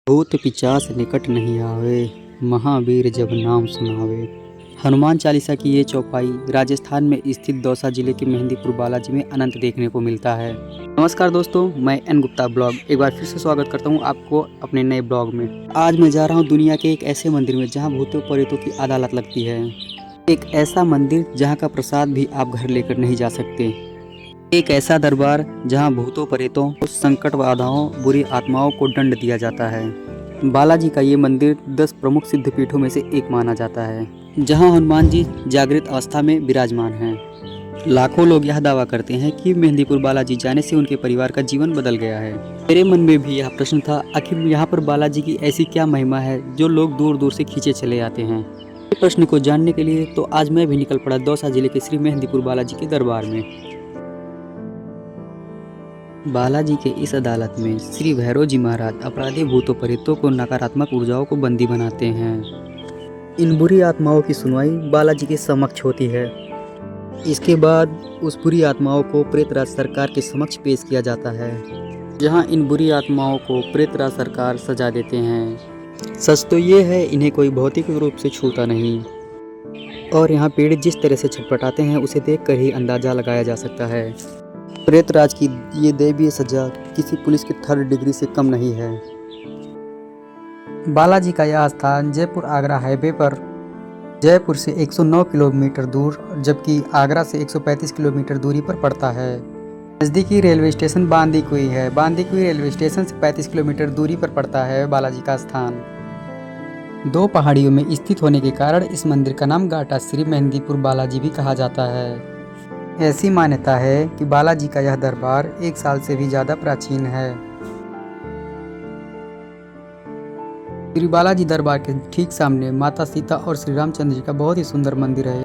भूत पिशाच निकट नहीं आवे, महावीर जब नाम सुनावे। हनुमान चालीसा की ये चौपाई राजस्थान में स्थित दौसा जिले के मेहंदीपुर बालाजी में अनंत देखने को मिलता है। नमस्कार दोस्तों, मैं एन गुप्ता ब्लॉग एक बार फिर से स्वागत करता हूँ आपको अपने नए ब्लॉग में। आज मैं जा रहा हूँ दुनिया के एक ऐसे मंदिर में जहाँ भूतों प्रेतों की अदालत लगती है। एक ऐसा मंदिर जहाँ का प्रसाद भी आप घर लेकर नहीं जा सकते। एक ऐसा दरबार जहां भूतों प्रेतों, संकट बाधाओं, बुरी आत्माओं को दंड दिया जाता है। बालाजी का ये मंदिर 10 प्रमुख सिद्ध पीठों में से एक माना जाता है, जहां हनुमान जी जागृत अवस्था में विराजमान हैं। लाखों लोग यह दावा करते हैं कि मेहंदीपुर बालाजी जाने से उनके परिवार का जीवन बदल गया है। मेरे मन में भी यह प्रश्न था, आखिर यहाँ पर बालाजी की ऐसी क्या महिमा है जो लोग दूर दूर से खींचे चले आते हैं। इस प्रश्न को जानने के लिए तो आज मैं भी निकल पड़ा दौसा जिले के श्री मेहंदीपुर बालाजी के दरबार में। बालाजी के इस अदालत में श्री भैरव जी महाराज अपराधी भूतों प्रेतों को नकारात्मक ऊर्जाओं को बंदी बनाते हैं। इन बुरी आत्माओं की सुनवाई बालाजी के समक्ष होती है। इसके बाद उस बुरी आत्माओं को प्रेतराज सरकार के समक्ष पेश किया जाता है, जहां इन बुरी आत्माओं को प्रेतराज सरकार सजा देते हैं। सच तो ये है, इन्हें कोई भौतिक रूप से छूता नहीं, और यहाँ पीड़ित जिस तरह से छटपटाते हैं उसे देखकर ही अंदाजा लगाया जा सकता है। प्रेतराज की ये दैवीय सजा किसी पुलिस के 3rd डिग्री से कम नहीं है। बालाजी का यह स्थान जयपुर आगरा हाईवे पर जयपुर से 109 किलोमीटर दूर, जबकि आगरा से 135 किलोमीटर दूरी पर पड़ता है। नज़दीकी रेलवे स्टेशन बांदीकुई है। बांदीकुई रेलवे स्टेशन से 35 किलोमीटर दूरी पर पड़ता है बालाजी का स्थान। 2 पहाड़ियों में स्थित होने के कारण इस मंदिर का नाम गाटा श्री मेहंदीपुर बालाजी भी कहा जाता है। ऐसी मान्यता है कि बालाजी का यह दरबार 1 साल से भी ज्यादा प्राचीन है। श्री बालाजी दरबार के ठीक सामने माता सीता और श्री रामचंद्र जी का बहुत ही सुंदर मंदिर है।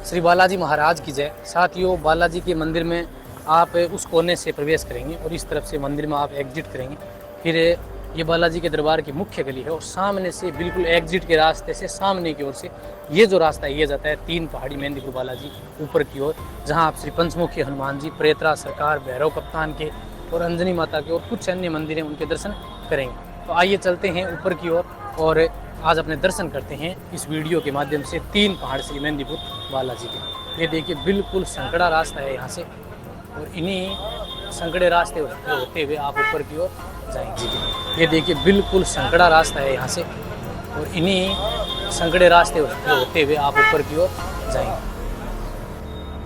श्री बालाजी महाराज की जय। साथियों, बालाजी के मंदिर में आप उस कोने से प्रवेश करेंगे और इस तरफ से मंदिर में आप एग्जिट करेंगे। फिर ये बालाजी के दरबार की मुख्य गली है और सामने से बिल्कुल एग्जिट के रास्ते से सामने की ओर से ये जो रास्ता है ये जाता है 3 पहाड़ी मेहंदीपुर बालाजी ऊपर की ओर, जहां आप श्री पंचमुखी हनुमान जी, प्रेतराज सरकार, भैरव कप्तान के और अंजनी माता के और कुछ अन्य मंदिर हैं उनके दर्शन करेंगे। तो आइए चलते हैं ऊपर की ओर और आज अपने दर्शन करते हैं इस वीडियो के माध्यम से 3 पहाड़ श्री मेहंदीपुर बालाजी के। ये देखिए बिल्कुल संकड़ा रास्ता है यहाँ से, और इन्हीं संकड़े रास्ते होते हुए आप ऊपर की ओर जाएंगे। ये देखिए बिल्कुल संकड़ा रास्ता है यहाँ से, और इन्हीं संकड़े रास्ते होते हुए आप ऊपर की ओर जाएंगे।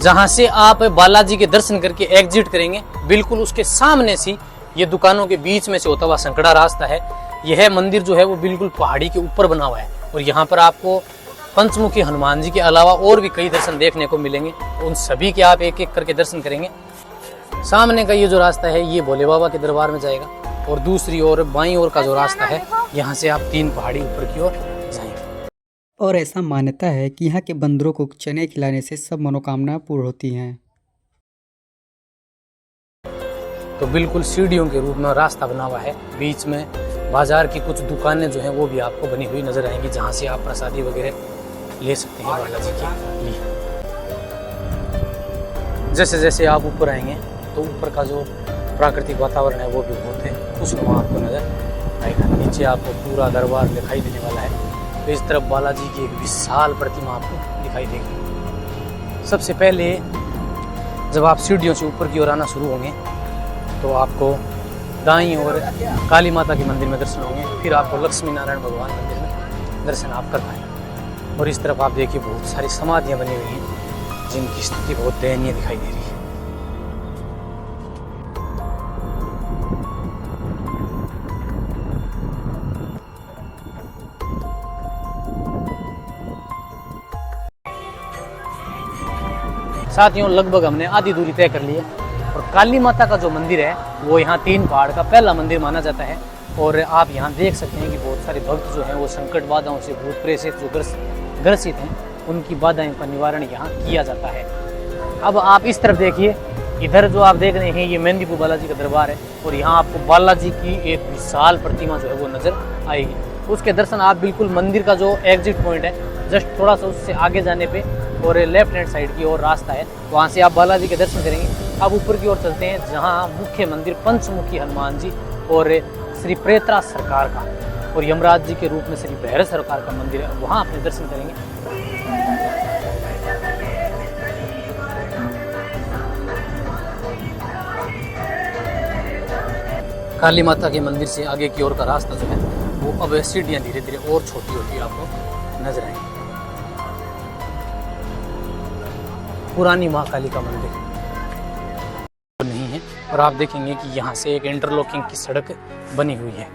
जहाँ से आप बालाजी के दर्शन करके एग्जिट करेंगे, बिल्कुल उसके सामने से ये दुकानों के बीच में से होता हुआ संकड़ा रास्ता है। यह मंदिर जो है वो बिल्कुल पहाड़ी के ऊपर बना हुआ है, और यहाँ पर आपको पंचमुखी हनुमान जी के अलावा और भी कई दर्शन देखने को मिलेंगे। उन सभी के आप एक एक करके दर्शन करेंगे। सामने का ये जो रास्ता है ये भोले बाबा के दरबार में जाएगा, और दूसरी ओर बाईं ओर का जो रास्ता है यहाँ से आप 3 पहाड़ी ऊपर की ओर जाएंगे। और ऐसा मान्यता है कि यहाँ के बंदरों को चने खिलाने से सब मनोकामनाएं पूर्ण होती हैं। तो बिल्कुल सीढ़ियों के रूप में रास्ता बना हुआ है। बीच में बाजार की कुछ दुकानें जो हैं वो भी आपको बनी हुई नजर आएंगी, जहाँ से आप प्रसादी वगैरह ले सकते हैं बालाजी के लिए। जैसे जैसे आप ऊपर आएंगे तो ऊपर का जो प्राकृतिक वातावरण है वो भी बहुत है खुशनुमा आपको नजर आएगा। नीचे आपको पूरा दरबार दिखाई देने वाला है। तो इस तरफ बालाजी की एक विशाल प्रतिमा आपको दिखाई देगी। सबसे पहले जब आप सीढ़ियों से ऊपर की ओर आना शुरू होंगे तो आपको दाईं ओर काली माता के मंदिर में दर्शन होंगे, फिर आपको लक्ष्मी नारायण भगवान मंदिर में दर्शन आप कर पाएंगे। और इस तरफ आप देखिए बहुत सारी समाधियाँ बनी हुई हैं जिनकी स्थिति बहुत दयनीय दिखाई दे रही है। साथियों, लगभग हमने आधी दूरी तय कर ली है, और काली माता का जो मंदिर है वो यहाँ 3 पहाड़ का पहला मंदिर माना जाता है। और आप यहाँ देख सकते हैं कि बहुत सारे भक्त जो हैं वो संकट बाधाओं से, भूत प्रेत से जो ग्रसित हैं, उनकी बाधाओं का निवारण यहाँ किया जाता है। अब आप इस तरफ देखिए, इधर जो आप देख रहे हैं ये मेहंदीपुर बालाजी का दरबार है, और यहाँ आपको बालाजी की एक विशाल प्रतिमा जो है वो नजर आएगी। उसके दर्शन आप बिल्कुल मंदिर का जो एग्जिट पॉइंट है जस्ट थोड़ा सा उससे आगे जाने पे और लेफ्ट हैंड साइड की ओर रास्ता है, वहाँ से आप बालाजी के दर्शन करेंगे। अब ऊपर की ओर चलते हैं जहाँ मुख्य मंदिर पंचमुखी हनुमान जी और श्री प्रेतराज सरकार का और यमराज जी के रूप में श्री भैरव सरकार का मंदिर है, वहाँ अपने दर्शन करेंगे। काली माता के मंदिर से आगे की ओर का रास्ता जो है वो अब सीढ़ियाँ धीरे धीरे और छोटी होती आपको नजर आएंगी। पुरानी माँ काली का मंदिर नहीं है और आप देखेंगे कि यहाँ से एक इंटरलॉकिंग की सड़क बनी हुई है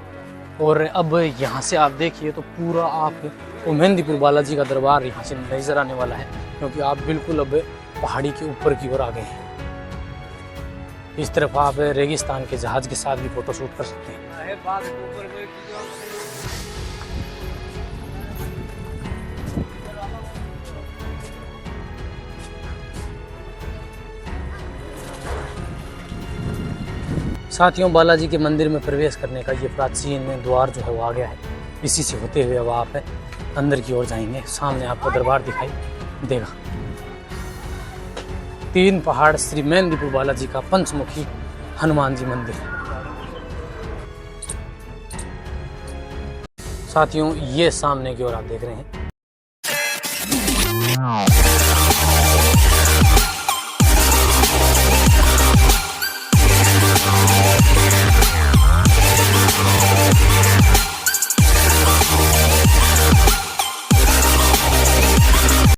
और अब यहाँ से आप देखिए तो पूरा आपको मेहंदीपुर बालाजी का दरबार यहाँ से नजर आने वाला है, क्योंकि आप बिल्कुल अब पहाड़ी के ऊपर की ओर आ गए हैं। इस तरफ आप रेगिस्तान के जहाज के साथ भी फोटो शूट कर सकते हैं। साथियों, बालाजी के मंदिर में प्रवेश करने का ये प्राचीन द्वार जो है वो आ गया है। इसी से होते हुए अब आप अंदर की ओर जाएंगे, सामने आपको दरबार दिखाई देगा। 3 पहाड़ श्री मेहंदीपुर बालाजी का पंचमुखी हनुमान जी मंदिर। साथियों, ये सामने की ओर आप देख रहे हैं